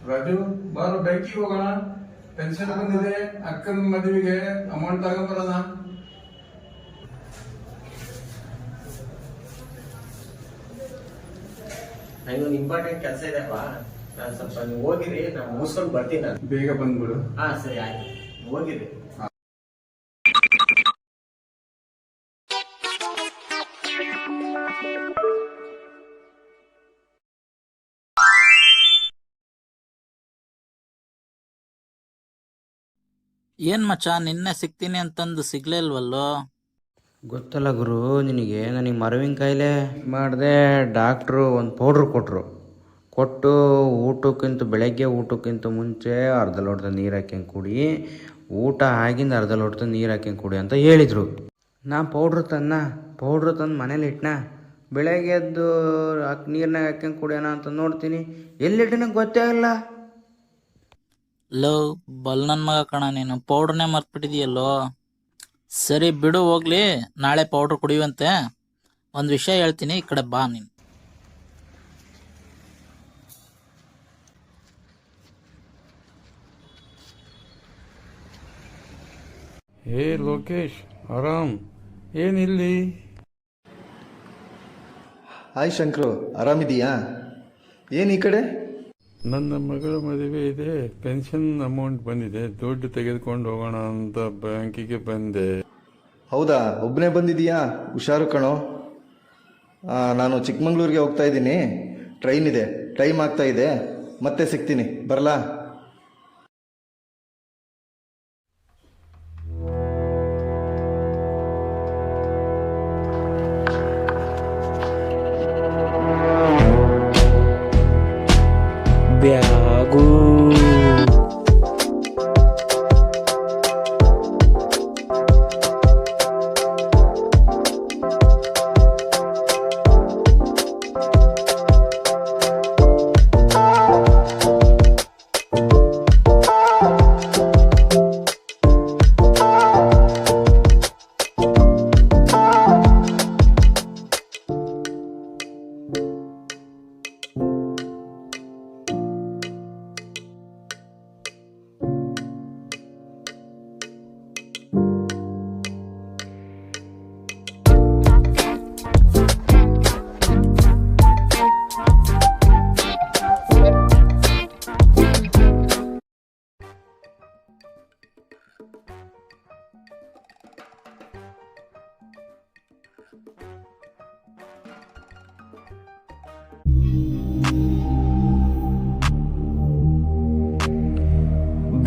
ರಾಜು ಬಾರೋ ಬ್ಯಾಂಕಿಗೆ ಹೋಗೋಣ. ಪೆನ್ಷನ್ ಬಂದಿದೆ, ಅಕ್ಕನ ಮದುವೆಗೆ ಅಮೌಂಟ್ ತಗೊಂಬರೋಣ. ನನಗೊಂದು ಇಂಪಾರ್ಟೆಂಟ್ ಕೆಲಸ ಇದೆಪ್ಪ. ನಾನು ಸ್ವಲ್ಪ ನೀವು ಹೋಗಿರಿ, ನಾನು ಮುಗಿಸ್ಕೊಂಡು ಬರ್ತೀನಿ. ನಾನು ಬೇಗ ಬಂದ್ಬಿಡು. ಹಾ ಸರಿ ಆಯ್ತು, ಹೋಗಿರಿ. ಏನ್ ಮಚ್ಚ, ನಿನ್ನೆ ಸಿಗ್ತೀನಿ ಅಂತಂದು ಸಿಗ್ಲೇ ಇಲ್ವಲ್ಲೋ? ಗೊತ್ತಲ್ಲ ಗುರು ನಿನಗೆ, ನನಗೆ ಮರವಿನ ಕಾಯಿಲೆ ಮಾಡಿದೆ. ಡಾಕ್ಟ್ರು ಒಂದು ಪೌಡ್ರ್ ಕೊಟ್ಟು ಬೆಳಗ್ಗೆ ಊಟಕ್ಕಿಂತ ಮುಂಚೆ ಅರ್ಧ ಲೋಟದ ನೀರು ಹಾಕ್ಯಂಗೆ ಕುಡಿ, ಊಟ ಆಗಿಂದ ಅರ್ಧ ಲೋಟದ ನೀರು ಹಾಕ್ಯಂಗೆ ಕುಡಿ ಅಂತ ಹೇಳಿದರು. ನಾನು ಪೌಡ್ರ್ ತಂದು ಮನೇಲಿ ಇಟ್ಟನ. ಬೆಳಗ್ಗೆ ಎದ್ದು ನೀರನ್ನ ಹಾಕ್ಯಂಗೆ ಕುಡಿಯೋಣ ಅಂತ ನೋಡ್ತೀನಿ, ಎಲ್ಲಿಟ್ಟಿನ ಗೊತ್ತೇ ಇಲ್ಲ. ಲೋ ಬಲ್ ನನ್ ಮಗ ಕಣ ನೀನು, ಪೌಡ್ರನ್ನೇ ಮರ್ತ್ಬಿಟ್ಟಿದೀಯಲ್ಲೋ. ಸರಿ ಬಿಡು ಹೋಗ್ಲಿ, ನಾಳೆ ಪೌಡ್ರ್ ಕುಡಿಯುವಂತೆ. ಒಂದು ವಿಷಯ ಹೇಳ್ತೀನಿ, ಈ ಕಡೆ ಬಾ ನೀನು. ಹೇ ಲೋಕೇಶ್, ಆರಾಮ್ ಏನಿಲ್ಲಿ? ಹಾಯ್ ಶಂಕ್ರು, ಆರಾಮಿದೀಯಾ? ಏನು ಈ ಕಡೆ? ನನ್ನ ಮಗಳ ಮದುವೆ ಇದೆ, ಪೆನ್ಷನ್ ಅಮೌಂಟ್ ಬಂದಿದೆ, ದುಡ್ಡು ತೆಗೆದುಕೊಂಡು ಹೋಗೋಣ ಅಂತ ಬ್ಯಾಂಕಿಗೆ ಬಂದೆ. ಹೌದಾ, ಒಬ್ಬನೇ ಬಂದಿದೀಯಾ? ಹುಷಾರು ಕಣೋ. ನಾನು ಚಿಕ್ಕಮಂಗ್ಳೂರಿಗೆ ಹೋಗ್ತಾ ಇದ್ದೀನಿ, ಟ್ರೈನ್ ಇದೆ, ಟೈಮ್ ಆಗ್ತಾ ಇದೆ, ಮತ್ತೆ ಸಿಗ್ತೀನಿ, ಬರಲಾ? ಬ್ಯಾಗು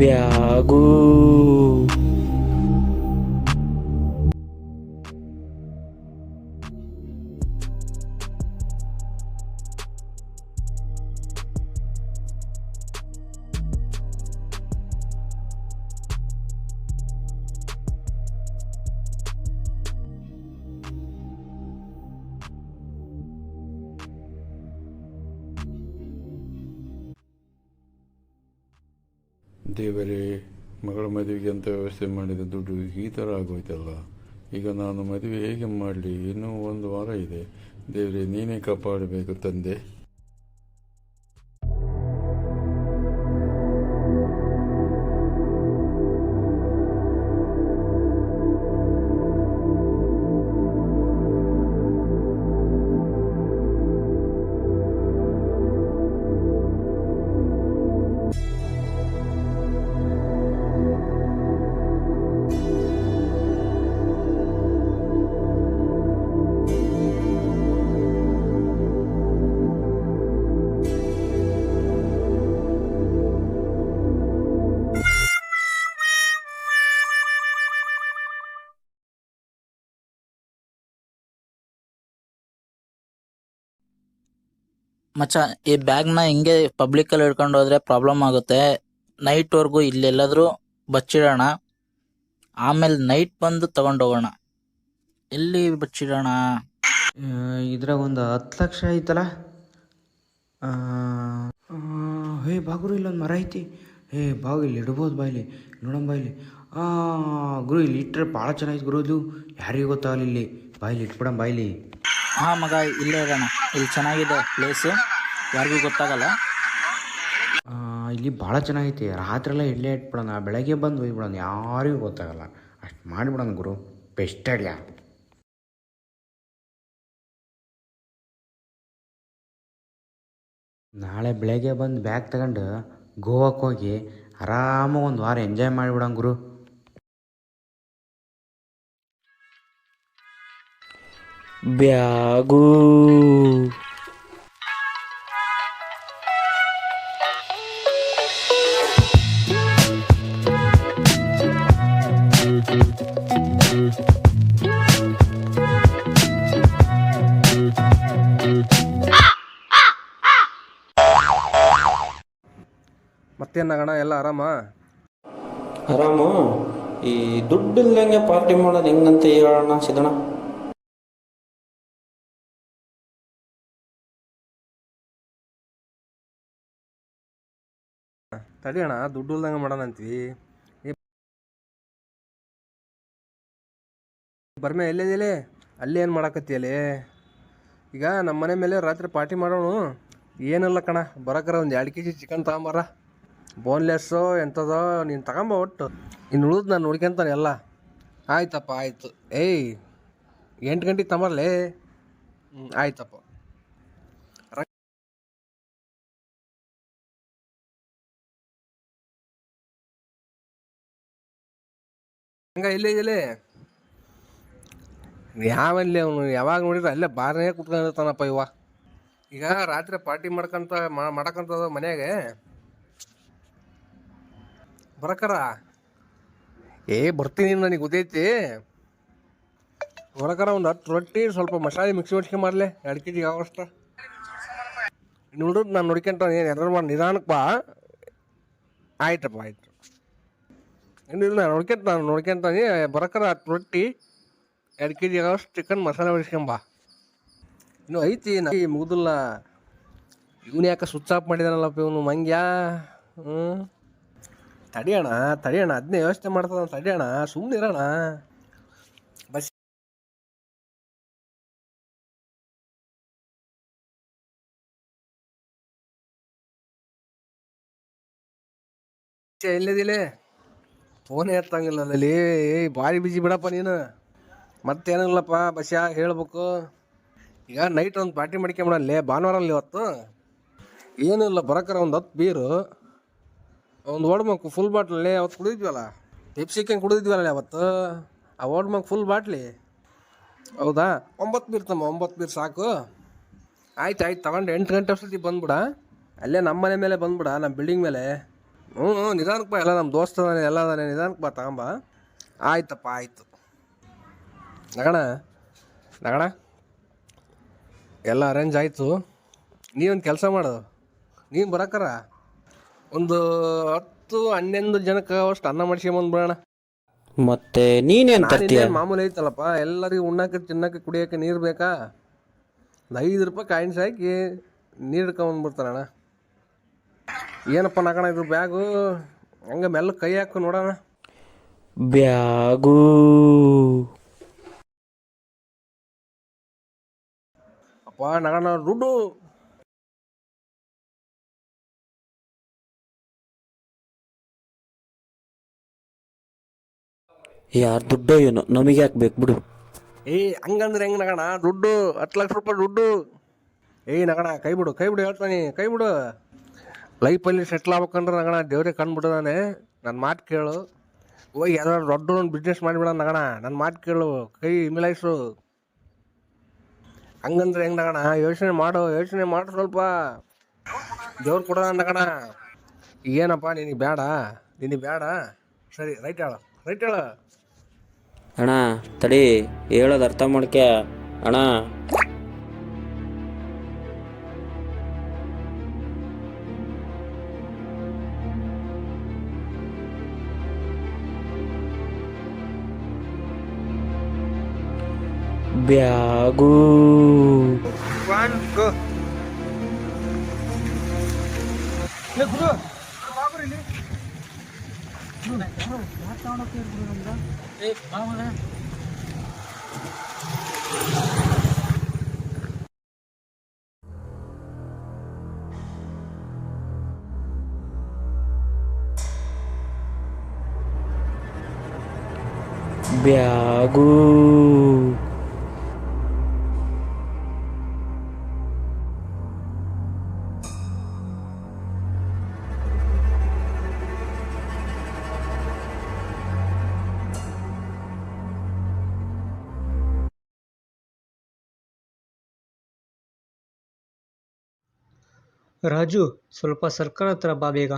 ಬ್ಯಾಗು ದೇವರೇ, ಮಗಳ ಮದುವೆಗೆ ಅಂತ ವ್ಯವಸ್ಥೆ ಮಾಡಿದ ದುಡ್ಡು ಈ ಥರ ಆಗೋಯ್ತಲ್ಲ. ಈಗ ನಾನು ಮದುವೆ ಹೇಗೆ ಮಾಡಲಿ? ಇನ್ನೂ 1 ವಾರ ಇದೆ. ದೇವರೇ, ನೀನೇ ಕಾಪಾಡಬೇಕು ತಂದೆ. ಮಚ್ಚ, ಈ ಬ್ಯಾಗ್ನ ಹಿಂಗೆ ಪಬ್ಲಿಕ್ಕಲ್ಲಿ ಹಿಡ್ಕೊಂಡು ಹೋದ್ರೆ ಪ್ರಾಬ್ಲಮ್ ಆಗುತ್ತೆ. ನೈಟ್ವರೆಗೂ ಇಲ್ಲೆಲ್ಲಾದ್ರೂ ಬಚ್ಚಿಡೋಣ, ಆಮೇಲೆ ನೈಟ್ ಬಂದು ತಗೊಂಡೋಗೋಣ. ಎಲ್ಲಿ ಬಚ್ಚಿಡೋಣ? ಇದ್ರಾಗ ಒಂದು 10 ಲಕ್ಷ ಐತಲ್ಲ. ಹೇ ಬಾಗುರು, ಇಲ್ಲೊಂದು ಮರ ಐತಿ. ಹೇ ಬಾಗು, ಇಲ್ಲಿ ಇಡ್ಬೋದು, ಬಾಯ್ಲಿ ನೋಡಮ್ಮ, ಬಾಯ್ಲಿ. ಗುರು, ಇಲ್ಲಿ ಇಟ್ಟರೆ ಭಾಳ ಚೆನ್ನಾಗಿತ್ತು ಗುರು. ಇದು ಯಾರಿಗೂ ಗೊತ್ತಾಗಲ್ಲ, ಇಲ್ಲಿ ಬಾಯ್ಲಿ ಇಟ್ಬಿಡಮ್ಮ, ಬಾಯ್ಲಿ. ಹಾಂ ಮಗ, ಇಲ್ಲೇ ಇರೋಣ. ಇಲ್ಲಿ ಚೆನ್ನಾಗಿದೆ ಪ್ಲೇಸು, ಯಾರಿಗೂ ಗೊತ್ತಾಗಲ್ಲ. ಇಲ್ಲಿ ಭಾಳ ಚೆನ್ನಾಗೈತಿ. ರಾತ್ರಿ ಎಲ್ಲ ಇಲ್ಲೇ ಇಟ್ಬಿಡೋಣ, ಬೆಳಗ್ಗೆ ಬಂದು ಒಯ್ಬಿಡೋಣ, ಯಾರಿಗೂ ಗೊತ್ತಾಗಲ್ಲ. ಅಷ್ಟು ಮಾಡಿಬಿಡೋಣ ಗುರು, ಬೆಸ್ಟ್ ಐಡಿಯಾ. ನಾಳೆ ಬೆಳಗ್ಗೆ ಬಂದು ಬ್ಯಾಗ್ ತಗೊಂಡು ಗೋವಾಕ್ಕೆ ಹೋಗಿ ಆರಾಮಾಗಿ ಒಂದು ವಾರ ಎಂಜಾಯ್ ಮಾಡಿಬಿಡೋಣ ಗುರು. ಬ್ಯಾಗು ಮತ್ತೇನಾಗಣ ಎಲ್ಲ ಆರಾಮ? ಆರಾಮು. ಈ ದುಡ್ಡು ಇಲ್ದಂಗೆ ಪಾರ್ಟಿ ಮಾಡೋದು ಹೆಂಗಂತ ಹೇಳೋಣ ಸಿದ್ದಣ್ಣ. ತಡಿ ಅಣ್ಣ, ದುಡ್ಡು ಇಲ್ದಂಗೆ ಮಾಡೋಣ ಅಂತೀವಿ. ಬರ್ಮೆ ಎಲ್ಲೇದಿಲೆ ಅಲ್ಲಿ ಏನು ಮಾಡಾಕತ್ತಿಯಲ್ಲಿ? ಈಗ ನಮ್ಮ ಮನೆ ಮೇಲೆ ರಾತ್ರಿ ಪಾರ್ಟಿ ಮಾಡೋಣ. ಏನಿಲ್ಲ ಕಣ, ಬರೋಕರ ಒಂದು 2 kg ಚಿಕನ್ ತಗೊಂಬರ. ಬೋನ್ಲೆಸ್ಸು ಎಂಥದೋ ನೀನು ತಗೊಂಬ ಒಟ್ಟು. ಇನ್ನು ಉಳಿದು ನಾನು ನೋಡ್ಕೊಂತಾನೆ ಎಲ್ಲ. ಆಯ್ತಪ್ಪ ಆಯಿತು. 8 ಗಂಟೆಗೆ ತಗೊಂಬರ್ಲೇ. ಆಯ್ತಪ್ಪ. ಹಂಗ ಇಲ್ಲೇ ಯಾವಲ್ಲಿ ಅವನು ಯಾವಾಗ ನೋಡಿದ್ರೆ ಅಲ್ಲೇ ಬಾರನೇ ಕುತ್ಕೊಂಡಿರ್ತಾನಪ್ಪ ಇವ. ಈಗ ರಾತ್ರಿ ಪಾರ್ಟಿ ಮಾಡಕ್ಕಂತದ ಮನ್ಯಾಗೆ ಬರಕರ. ಬರ್ತೀನಿ, ನನಗೆ ಗೊತ್ತೈತಿ. ಹೊರಕರ ಒಂದು 10 ರೊಟ್ಟಿ, ಸ್ವಲ್ಪ ಮಸಾಲೆ ಮಿಕ್ಸಿ ಹೊಡ್ಸ್ಕೊಂಬರ್ಲೆ 2 kg ಆಗೋಷ್ಟ. ನೋಡಿದ್ ನಾನು ನೋಡ್ಕೊಂತ ಏನು ಎಲ್ಲರೂ ಮಾಡಿ ನಿಧಾನಕ್ಕೆ ಬಾ. ಆಯ್ತಪ್ಪ ಆಯ್ತು. ಏನಿಲ್ಲ, ನಾನು ನೋಡ್ಕೊಂತಾನೆ. ಬರಕರ 10 ರೊಟ್ಟಿ, 2 kg ಆಗೋಷ್ಟು ಚಿಕನ್ ಮಸಾಲೆ ಹೊಡ್ಸ್ಕೊಂಬ. ಇನ್ನು ಐತಿ ಮುಗಿದಿಲ್ಲ. ಇವನು ಯಾಕೆ ಸ್ವಿಚ್ ಆಫ್ ಮಾಡಿದಾನಲ್ಲಪ್ಪ ಇವನು ಮಂಗ್ಯ. ತಡಿಯೋಣ ಅದನ್ನೇ ವ್ಯವಸ್ಥೆ ಮಾಡ್ತದ. ತಡಿಯೋಣ, ಸುಮ್ಮನೆ ಇರೋಣ. ಬಸ್ ಎಲ್ಲಿದಿಲೆ? ಫೋನೇ ಎತ್ತಂಗಿಲ್ಲ ಅಲ್ಲಿ. ಭಾರಿ ಬಿಜಿ ಬಿಡಪ್ಪ ನೀನು. ಮತ್ತೇನಿಲ್ಲಪ್ಪ ಬಸ್ಯಾ ಹೇಳ್ಬೇಕು. ಈಗ ನೈಟ್ ಒಂದು ಪಾರ್ಟಿ ಮಾಡ್ಕೊಂಬಿಡಲ್ಲೇ, ಭಾನುವಾರಲ್ಲಿ ಇವತ್ತು. ಏನಿಲ್ಲ, ಬರೋಕರ ಒಂದು 10 ಬೀರು, ಒಂದು ಓಡ್ಮಕ್ಕು ಫುಲ್ ಬಾಟ್ಲಲ್ಲಿ ಅವತ್ತು ಕುಡಿದ್ವಲ್ಲ, ಪೆಪ್ಸಿಕನ್ ಕುಡಿದ್ವಲ್ಲ ಅವತ್ತು. ಆ ಓಡ್ಮಕ್ ಫುಲ್ ಬಾಟ್ಲಿ. ಹೌದಾ? 9 ಬೀರ್ ತಮ್ಮ, 9 ಬೀರ್ ಸಾಕು. ಆಯ್ತು ತಗೊಂಡು 8 ಗಂಟೆ ಅಷ್ಟೊತ್ತಿಗೆ ಬಂದ್ಬಿಡ. ಅಲ್ಲೇ ನಮ್ಮ ಮನೆ ಮೇಲೆ ಬಂದ್ಬಿಡ, ನಮ್ಮ ಬಿಲ್ಡಿಂಗ್ ಮೇಲೆ. ನಿಧಾನಕ್ಕೆ ಬಾ, ಎಲ್ಲ ನಮ್ಮ ದೋಸ್ತ ಎಲ್ಲ ಅದಾನೆ, ನಿಧಾನಕ್ಕೆ ಬಾ ತಗೊಂಬ. ಆಯ್ತಪ್ಪ ಆಯಿತು. ನಗಣ ಎಲ್ಲ ಅರೇಂಜ್ ಆಯಿತು. ನೀವೊಂದು ಕೆಲಸ ಮಾಡು, ನೀನು ಬರೋಕರ ಒಂದು 10-11 ಜನಕ್ಕೆ ಅಷ್ಟು ಅನ್ನ ಮಾಡ್ಸ್ಕೊಂಬಂದ್ಬಿಡೋಣ. ಮತ್ತೆ ನೀನೇನು ತರ್ತೀಯ? ಮಾಮೂಲಿ ಐತಲ್ಲಪ್ಪ, ಎಲ್ಲರಿಗೂ ಉಣ್ಣಕ್ಕೆ ತಿನ್ನಕ್ಕೆ ಕುಡಿಯೋಕ್ಕೆ ನೀರು ಬೇಕಾ? 5 ರೂಪಾಯಿ ಕಾಯಿನ್ಸ್ ಹಾಕಿ ನೀರು ಹಿಡ್ಕೊಂಬಂದ್ಬಿಡ್ತಾರಣ್ಣ. ಏನಪ್ಪ ನಗಣ ಇದು ಬ್ಯಾಗು? ಹಂಗೆ ಮೆಲ್ಲ ಕೈ ಹಾಕು ನೋಡೋಣ. ಬ್ಯಾಗು ಅಪ್ಪ ನಗಣ ದುಡ್ಡು. ಯಾರು ದುಡ್ಡೋ ಏನೋ, ನಮಗೆ ಯಾಕೆ ಬೇಕು ಬಿಡು. ಹಂಗಂದ್ರೆ ಹೆಂಗೆ ನಗಣ? ದುಡ್ಡು 10 ಲಕ್ಷ ರೂಪಾಯಿ ದುಡ್ಡು. ನಗಣ ಕೈ ಬಿಡು ಹೇಳ್ತಾನೆ, ಕೈ ಬಿಡು. ಲೈಫಲ್ಲಿ ಸೆಟ್ಲ್ ಆಗ್ಬೇಕಂದ್ರೆ ನಗಣ ದೇವ್ರೇ ಕಂಡುಬಿಡೋದಾನೆ. ನನ್ನ ಮಾತು ಕೇಳು, ಹೋಗಿ ಯಾವ್ದಾದ್ರು ದೊಡ್ಡ ಒಂದು ಬಿಸ್ನೆಸ್ ಮಾಡಿಬಿಡ ನಗಣ. ನನ್ನ ಮಾತು ಕೇಳು, ಕೈ ಮಿಲಾಯಿಸು. ಹಂಗಂದ್ರೆ ಹೆಂಗೆ ನಗಣ? ಯೋಚನೆ ಮಾಡು ಸ್ವಲ್ಪ. ದೇವ್ರು ಕೊಡೋಣ ನಗಣ. ಏನಪ್ಪ ನಿನಗೆ ಬೇಡ? ಸರಿ, ರೈಟ್ ಹೇಳು. ಅಣ್ಣ ತಡಿ, ಹೇಳೋದು ಅರ್ಥ ಮಾಡ್ಕೆ ಅಣ್ಣ. ಬ್ಯಾಗು ಬ್ಯಾಗೂ ರಾಜು, ಸ್ವಲ್ಪ ಸರ್ಕಲ್ ಹತ್ರ ಬಾ ಬೇಗ.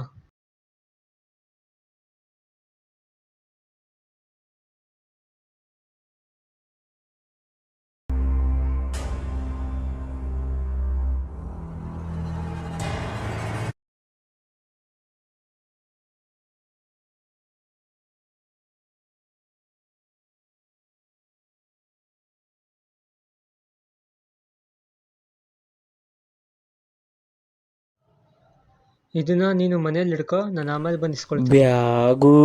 ಇದನ್ನ ನೀನು ಮನೇಲಿ ಇಡ್ಕೊ, ನಾನು ಆಮೇಲೆ ಬಂದು ಇಸ್ಕೊಳ್ತೀನಿ. ಬ್ಯಾಗೂ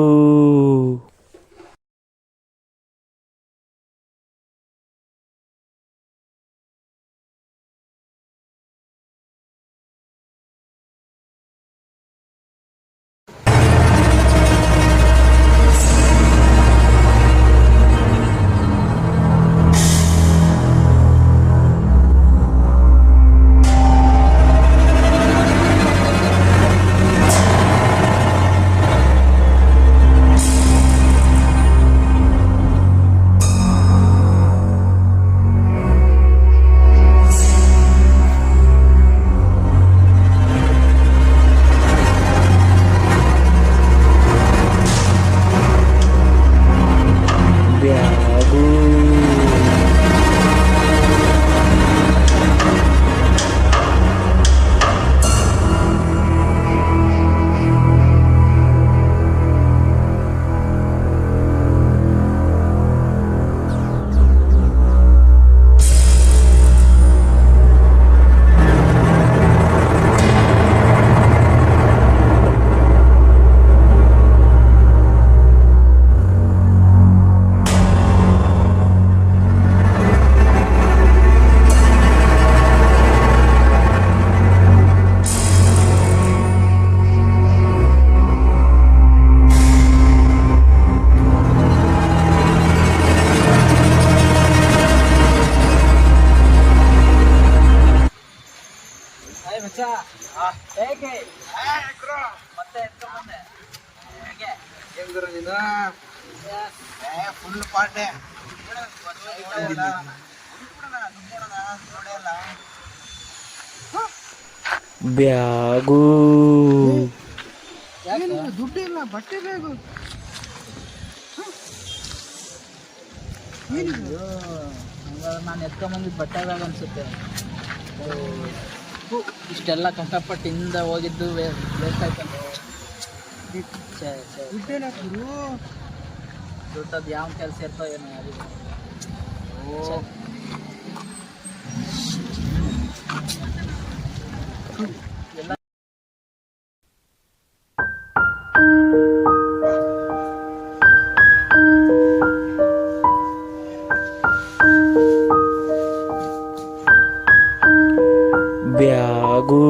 ಬ್ಯಾಗೂ ಬ್ಯಾಗೂ ನಾನು ಎತ್ಕೊಂಬಂದಿದ್ದು ಬಟ್ಟೆ ಬ್ಯಾಗ್ ಅನ್ಸುತ್ತೆ. ಇಷ್ಟೆಲ್ಲ ಕಷ್ಟಪಟ್ಟು ಹಿಂದೆ ಹೋಗಿದ್ದು ವೇಸ್ಟ್ ಆಯ್ತಂದು. ದುಡ್ಡದು ಯಾವ ಕೆಲಸ ಇರ್ತೋ ಏನೋ ಯಾರಿಗೂ. ಎಲ್ಲ ಬ್ಯಾಗೂ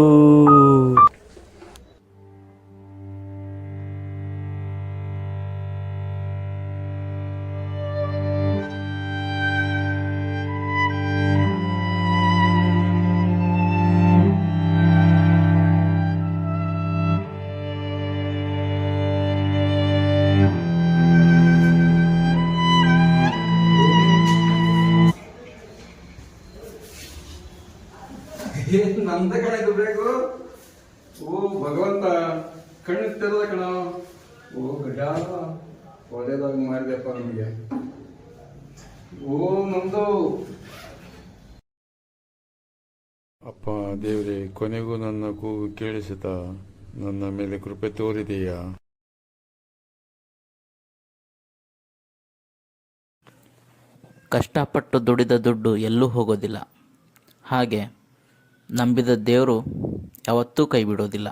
ನಂದ ಕಣದು ಬೇಕು. ಓ ಭಗವಂತ, ಕಣ್ಣು ತೆರೆದ ಕಣ. ಓ ಗಜ, ಒಳ್ಳೇದಾಗಿ ಮಾಡಿದೆಪ್ಪ ನಮಗೆ. ಓ ನಂದು ಅಪ್ಪ ದೇವ್ರೆ, ಕೊನೆಗೂ ನನ್ನ ಕೂಗು ಕೇಳಿಸುತ್ತಾ ನನ್ನ ಮೇಲೆ ಕೃಪೆ ತೋರಿದೆಯಾ? ಕಷ್ಟಪಟ್ಟು ದುಡಿದ ದುಡ್ಡು ಎಲ್ಲೂ ಹೋಗೋದಿಲ್ಲ. ಹಾಗೆ ನಂಬಿದ ದೇವರು ಯಾವತ್ತೂ ಕೈ ಬಿಡೋದಿಲ್ಲ.